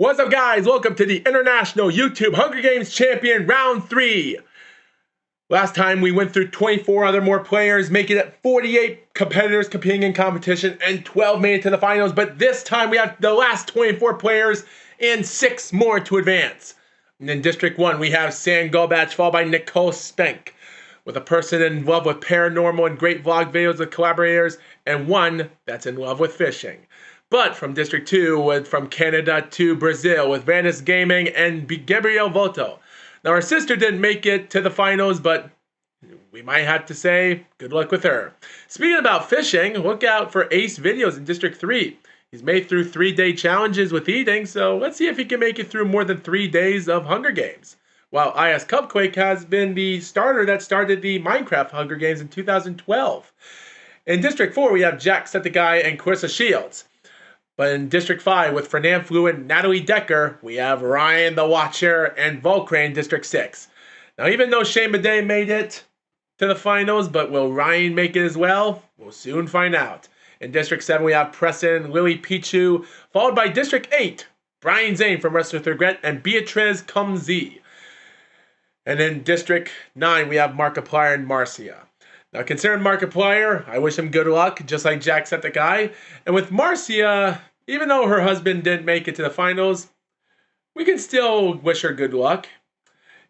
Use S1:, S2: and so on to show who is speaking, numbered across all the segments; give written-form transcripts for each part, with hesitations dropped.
S1: What's up, guys? Welcome to the International YouTube Hunger Games Champion Round 3. Last time we went through 24 other more players, making it 48 competitors competing in competition, and 12 made it to the finals. But this time we have the last 24 players and 6 more to advance. And in District 1, we have Sam Gobach, followed by Nicole Spenk, with a person in love with paranormal and great vlog videos with collaborators, and one that's in love with fishing. But from District 2, from Canada to Brazil, with Vanis Gaming and Gabrielle Voto. Now, our sister didn't make it to the finals, but we might have to say good luck with her. Speaking about fishing, look out for Ace Videos in District 3. He's made through 3-day challenges with eating, so let's see if he can make it through more than 3 days of Hunger Games. While IS Cupquake has been the starter that started the Minecraft Hunger Games in 2012. In District 4, we have Jacksepticeye and Clarissa Shields. But in District 5, with Fernand Fluent, Natalie Decker, we have Ryan the Watcher and Volcrane in District 6. Now, even though Shane Bidet made it to the finals, but will Ryan make it as well? We'll soon find out. In District 7, we have Preston, Lily Pichu, followed by District 8, Brian Zane from Wrestle with Regret, and Beatriz Kumzi. And in District 9, we have Markiplier and Marcia. Now, concerning Markiplier, I wish him good luck, just like Jacksepticeye. And with Marcia, even though her husband didn't make it to the finals, we can still wish her good luck.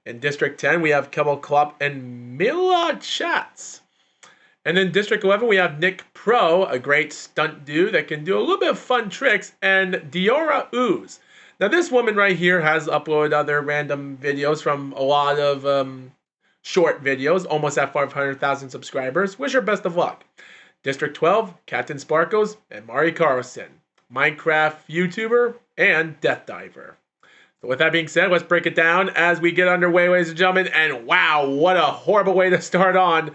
S1: In District 10, we have Kemal Klopp and Mila Chats. And in District 11, we have Nick Pro, a great stunt dude that can do a little bit of fun tricks, and Diora Ooze. Now, this woman right here has uploaded other random videos from a lot of short videos, almost at 500,000 subscribers. Wish her best of luck. District 12, Captain Sparkles and Mari Carlson, Minecraft YouTuber and Death Diver. So with that being said, let's break it down as we get underway, ladies and gentlemen. And wow, what a horrible way to start on.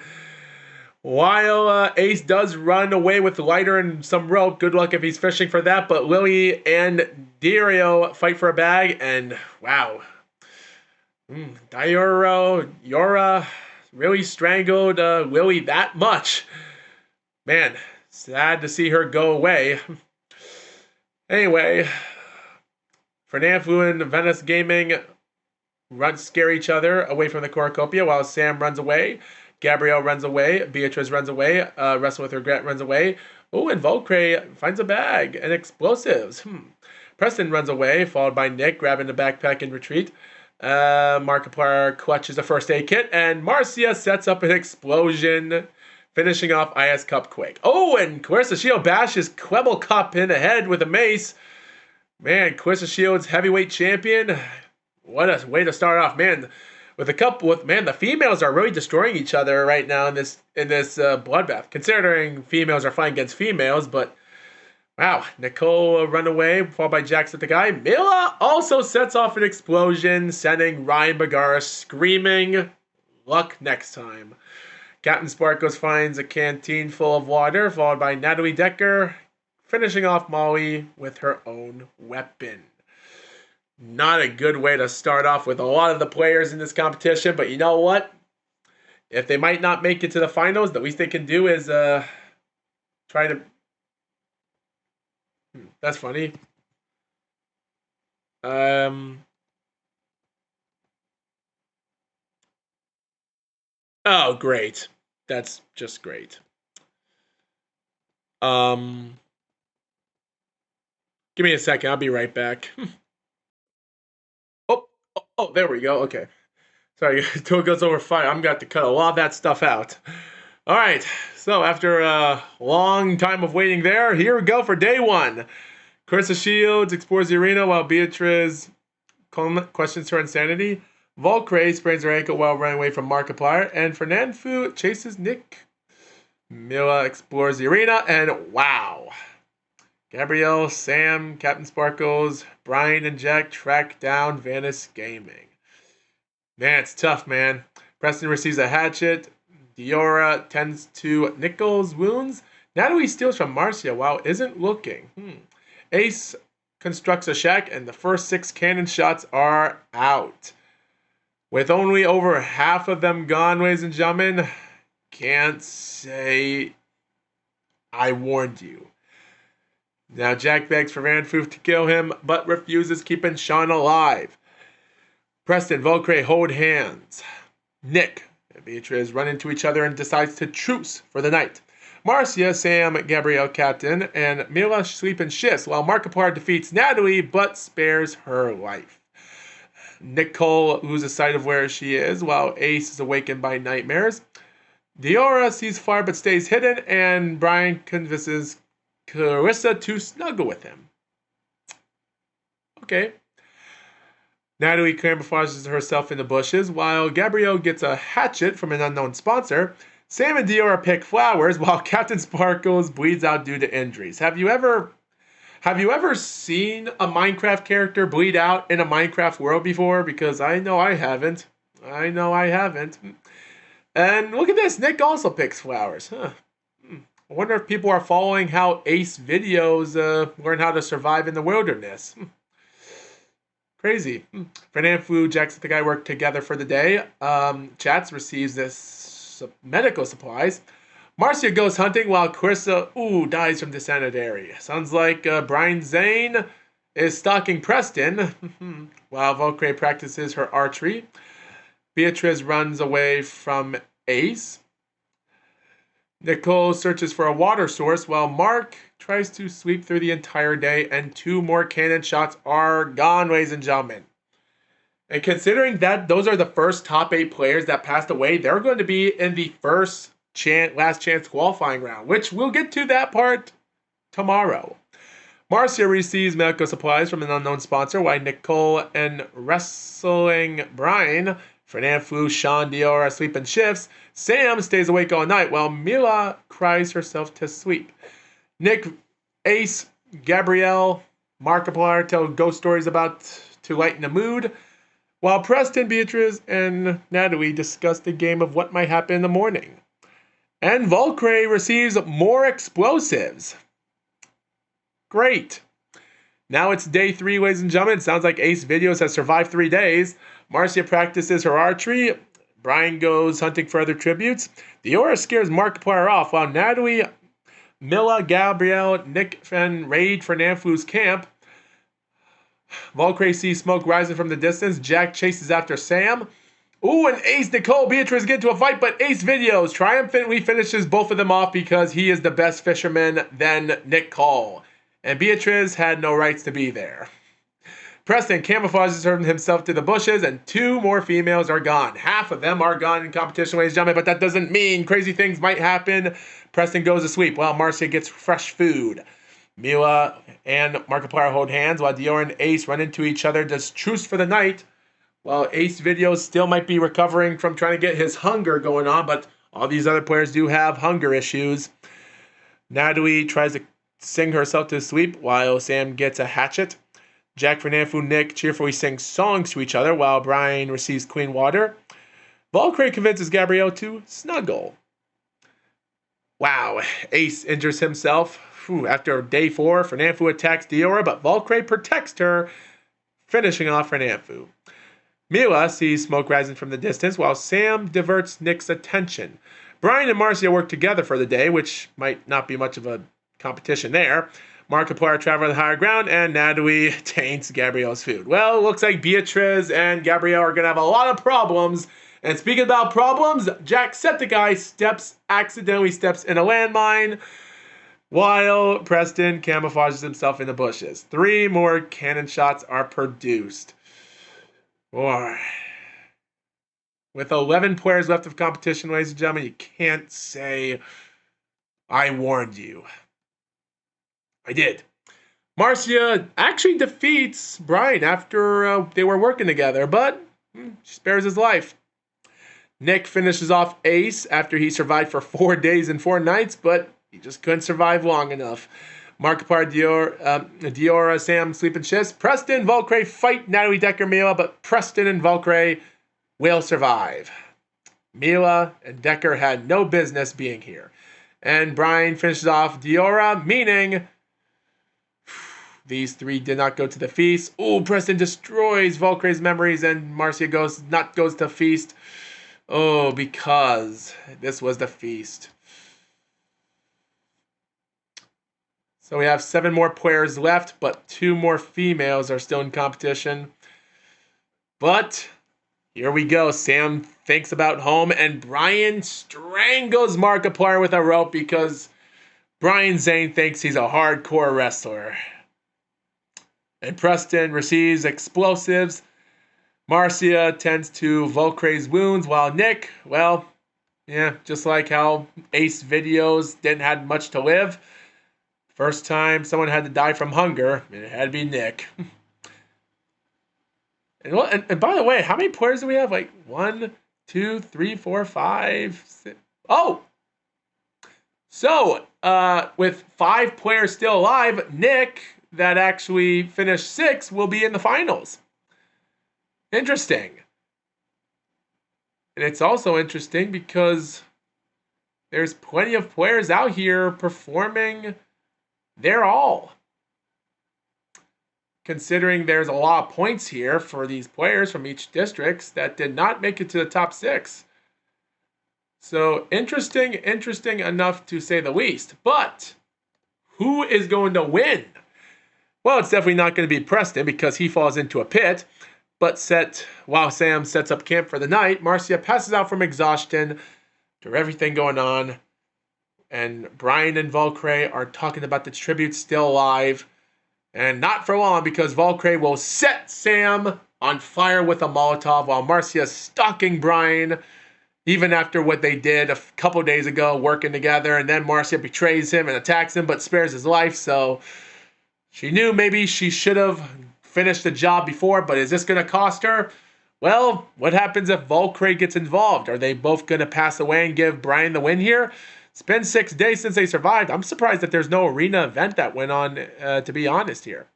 S1: While Ace does run away with the lighter and some rope, good luck if he's fishing for that. But Lily and Dario fight for a bag, and wow. Yora really strangled Lily that much. Man, sad to see her go away. Anyway, Fernand Fluent and Venice Gaming scare each other away from the cornucopia while Sam runs away. Gabrielle runs away. Beatrice runs away. Wrestle with Regret runs away. Oh, and Volcrane finds a bag and explosives. Preston runs away, followed by Nick grabbing the backpack in retreat. Markiplier clutches a first aid kit, and Marcia sets up an explosion, finishing off IS Cupquake. Oh, and Clarissa Shield bashes Quebble Cup in the head with a mace. Man, Clarissa Shield's heavyweight champion. What a way to start off, man. With the females are really destroying each other right now in this bloodbath. Considering females are fighting against females, but wow, Nicole run away, followed by Jacksepticeye. Mila also sets off an explosion, sending Ryan Bagara screaming, luck next time. Captain Sparkles finds a canteen full of water, followed by Natalie Decker, finishing off Molly with her own weapon. Not a good way to start off with a lot of the players in this competition, but you know what? If they might not make it to the finals, the least they can do is try to... That's funny. Oh, great. That's just great. Give me a second. I'll be right back. Oh, there we go. Okay. Sorry, until it goes over 5, I'm going to cut a lot of that stuff out. All right. So after a long time of waiting there, here we go for day 1. Clarissa Shields explores the arena while Beatriz questions her insanity. Volcrane sprains her ankle while running away from Markiplier, and Fernand Fu chases Nick. Mila explores the arena, and wow. Gabrielle, Sam, Captain Sparkles, Brian, and Jack track down Vanis Gaming. Man, it's tough, man. Preston receives a hatchet. Diora tends to Nicole's wounds. Natalie steals from Marcia while isn't looking. Ace constructs a shack, and the first 6 cannon shots are out. With only over half of them gone, ladies and gentlemen, can't say I warned you. Now Jack begs for Vanfoof to kill him, but refuses, keeping Sean alive. Preston, Volcray hold hands. Nick and Beatriz run into each other and decides to truce for the night. Marcia, Sam, Gabrielle, Captain, and Mila sleep in shifts while Markiplier defeats Natalie but spares her life. Nicole loses sight of where she is while Ace is awakened by nightmares. Diora sees fire but stays hidden, and Brian convinces Clarissa to snuggle with him. Okay. Natalie camouflages herself in the bushes while Gabrielle gets a hatchet from an unknown sponsor. Sam and Diora pick flowers while Captain Sparkles bleeds out due to injuries. Have you ever seen a Minecraft character bleed out in a Minecraft world before? Because I know I haven't. And look at this. Nick also picks flowers. Huh. I wonder if people are following how Ace videos learn how to survive in the wilderness. Crazy. Fernanfloo, Jacksepticeye work together for the day. Chats receives this medical supplies. Marcia goes hunting while Clarissa, dies from dysentery. Sounds like Brian Zane is stalking Preston while Volcray practices her archery. Beatriz runs away from Ace. Nicole searches for a water source while Mark tries to sweep through the entire day, and 2 more cannon shots are gone, ladies and gentlemen. And considering that those are the first top 8 players that passed away, they're going to be in the last chance qualifying round, which we'll get to that part tomorrow. Marcia receives medical supplies from an unknown sponsor, while Nicole and Wrestling Brian, Fernanfloo, Sean, Diora sleep in shifts. Sam stays awake all night while Mila cries herself to sleep. Nick, Ace, Gabrielle, Markiplier tell ghost stories to lighten the mood, while Preston, Beatriz, and Natalie discuss the game of what might happen in the morning. And Volcray receives more explosives. Great. Now it's day 3, ladies and gentlemen. It sounds like Ace Videos has survived 3 days. Marcia practices her archery. Brian goes hunting for other tributes. Diora scares Markiplier off while Natalie, Mila, Gabrielle, Nick, and raid Fernanfloo's camp. Volcray sees smoke rising from the distance. Jack chases after Sam. And Ace, Nicole, Beatriz get into a fight, but Ace Videos triumphantly finishes both of them off because he is the best fisherman than Nicole. And Beatriz had no rights to be there. Preston camouflages himself to the bushes, and 2 more females are gone. Half of them are gone in competition, ladies and gentlemen, but that doesn't mean crazy things might happen. Preston goes to sleep while Marcia gets fresh food. Mila and Markiplier hold hands while Diora and Ace run into each other, just truce for the night. While Ace Videos still might be recovering from trying to get his hunger going on, but all these other players do have hunger issues. Natalie tries to sing herself to sleep while Sam gets a hatchet. Jack, Fernanfloo, Nick cheerfully sing songs to each other while Brian receives clean water. Volcray convinces Gabrielle to snuggle. Wow, Ace injures himself. After day 4, Fernanfloo attacks Diora, but Volcray protects her, finishing off Fernanfloo. Mila sees smoke rising from the distance while Sam diverts Nick's attention. Brian and Marcia work together for the day, which might not be much of a competition there. Markiplier travel to the higher ground, and Natalie taints Gabrielle's food. Well, looks like Beatriz and Gabrielle are going to have a lot of problems. And speaking about problems, Jacksepticeye accidentally steps in a landmine, while Preston camouflages himself in the bushes. 3 more cannon shots are produced. With 11 players left of competition, ladies and gentlemen, you can't say, I warned you. I did. Marcia actually defeats Brian after they were working together, but she spares his life. Nick finishes off Ace after he survived for 4 days and 4 nights, but he just couldn't survive long enough. Markiplier, Diora, Sam sleep in shifts. Preston, Volcray fight Natalie, Decker, Mila, but Preston and Volcray will survive. Mila and Decker had no business being here. And Brian finishes off Diora, meaning these 3 did not go to the feast. Preston destroys Volcray's memories, and Marcia goes to feast. Because this was the feast. So we have 7 more players left, but 2 more females are still in competition. But here we go. Sam thinks about home, and Brian strangles Markiplier with a rope because Brian Zane thinks he's a hardcore wrestler. And Preston receives explosives. Marcia tends to Volcre's wounds, while Nick, well, yeah, just like how Ace Videos didn't have much to live. First time someone had to die from hunger, it had to be Nick. And by the way, how many players do we have? Like 1, 2, 3, 4, 5, 6. Oh! So, with 5 players still alive, Nick, that actually finished 6th, will be in the finals. Interesting. And it's also interesting because there's plenty of players out here performing their all. Considering there's a lot of points here for these players from each districts that did not make it to the top 6. So interesting enough to say the least. But who is going to win? Well, it's definitely not going to be Preston because he falls into a pit. But while Sam sets up camp for the night, Marcia passes out from exhaustion to everything going on. And Brian and Volcre are talking about the tribute still alive. And not for long, because Volcre will set Sam on fire with a Molotov while Marcia is stalking Brian, even after what they did a couple days ago, working together. And then Marcia betrays him and attacks him, but spares his life. So she knew maybe she should have finished the job before, but is this going to cost her? Well, what happens if Volcre gets involved? Are they both going to pass away and give Brian the win here? It's been 6 days since they survived. I'm surprised that there's no arena event that went on, to be honest here.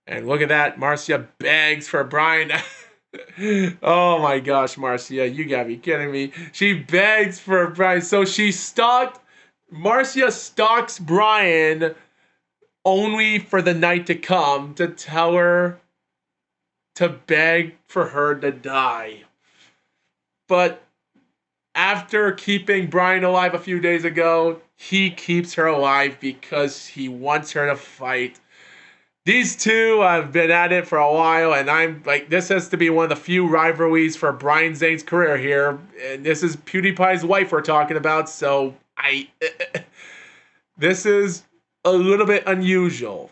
S1: And look at that. Marcia begs for Brian. Oh my gosh, Marcia. You gotta be kidding me. She begs for Brian. So Marcia stalks Brian only for the night to come to tell her to beg for her to die. But after keeping Brian alive a few days ago, he keeps her alive because he wants her to fight. These two have been at it for a while, and I'm like, this has to be one of the few rivalries for Brian Zane's career here. And this is PewDiePie's wife we're talking about, so this is a little bit unusual,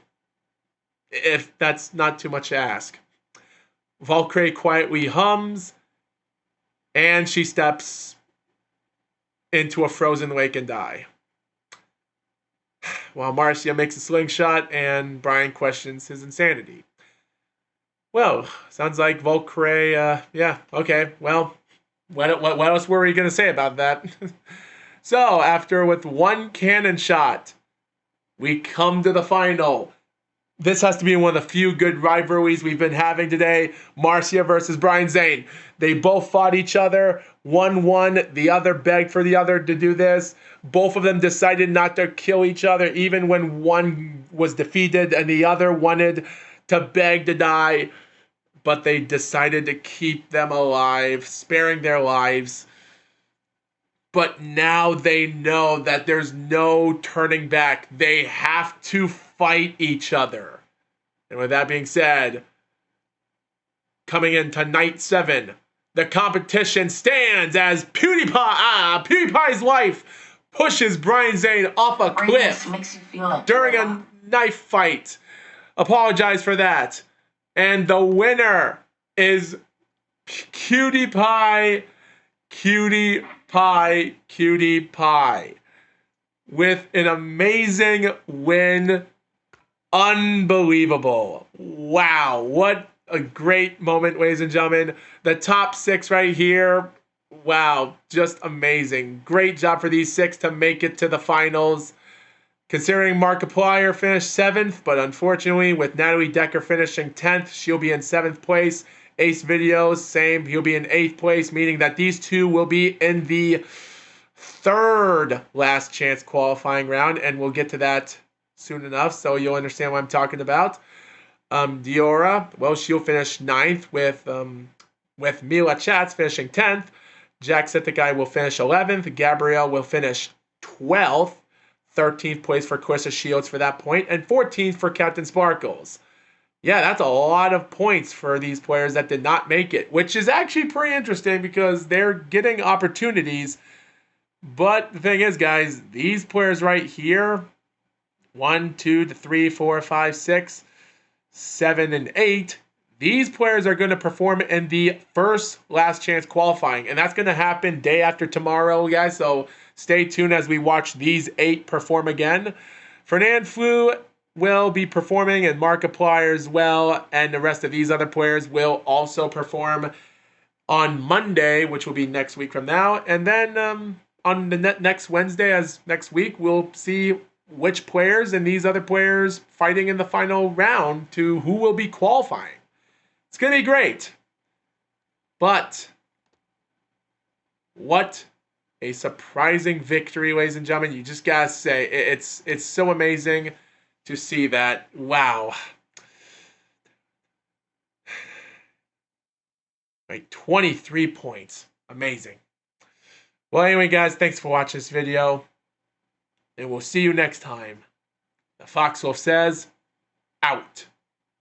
S1: if that's not too much to ask. Volcre quietly hums, and she steps into a frozen lake and die. While Marcia makes a slingshot and Brian questions his insanity. Well, sounds like Volcre, yeah, okay, well, what else were we going to say about that? So, with 1 cannon shot, we come to the final. This has to be one of the few good rivalries we've been having today. Marcia versus Brian Zane. They both fought each other. One won. The other begged for the other to do this. Both of them decided not to kill each other, even when one was defeated and the other wanted to beg to die. But they decided to keep them alive, sparing their lives. But now they know that there's no turning back. They have to fight each other. And with that being said, coming into night 7, the competition stands as PewDiePie's wife pushes Brian Zane off a cliff during a knife fight. Apologize for that. And the winner is PewDiePie with an amazing win. Unbelievable. Wow, what a great moment, ladies and gentlemen. The top 6 right here. Wow, just amazing. Great job for these 6 to make it to the finals. Considering Markiplier finished 7th, but unfortunately with Natalie Decker finishing 10th, she'll be in 7th place. Ace Videos, same, he'll be in 8th place, meaning that these two will be in the 3rd last chance qualifying round, and we'll get to that soon enough, so you'll understand what I'm talking about. Diora, well, she'll finish 9th with Mila Chats finishing 10th. Jacksepticeye will finish 11th. Gabrielle will finish 12th. 13th place for Clarissa Shields for that point, and 14th for Captain Sparkles. Yeah, that's a lot of points for these players that did not make it, which is actually pretty interesting because they're getting opportunities. But the thing is, guys, these players right here, 1, 2, 3, 4, 5, 6, 7, and 8, these players are going to perform in the first last chance qualifying. And that's going to happen day after tomorrow, guys. So stay tuned as we watch these 8 perform again. Fernand Flew will be performing, and Markiplier as well. And the rest of these other players will also perform on Monday, which will be next week from now. And then on the next Wednesday, as next week, we'll see which players and these other players fighting in the final round to who will be qualifying. It's going to be great. But what a surprising victory, ladies and gentlemen. You just got to say, it's so amazing to see that. Wow. Right, 23 points. Amazing. Well, anyway, guys, thanks for watching this video. And we'll see you next time. The Fox Wolf says, out.